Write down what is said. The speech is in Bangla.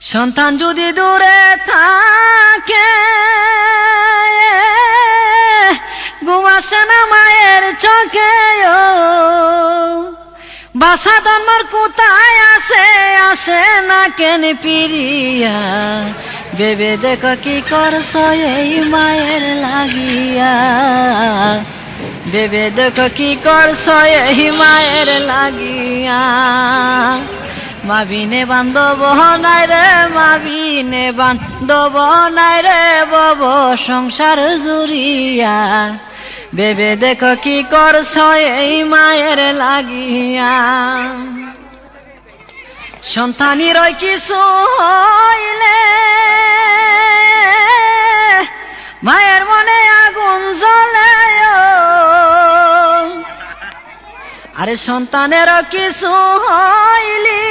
সন্তান যদি দূরে থাকে ঘুম আসে না মায়ের চোখে বাসা জন্মর কোথায় আসে না কেন পিরিয়া ভেবে দেখো কি করছ এই মায়ের লাগিয়া ভেবে দেখো কি করছ এই মায়ের লাগিয়া মাবিনে বান্ধব নাই রে মাবিনে বান্ধব নাই রে বব সংসার জুড়িয়া ভেবে দেখো কি করছ এই মায়ের লাগিয়া সন্তানির কিছু হইলে মায়ের মনে আগুন জ্বলে আরে সন্তানের কিছু হইলি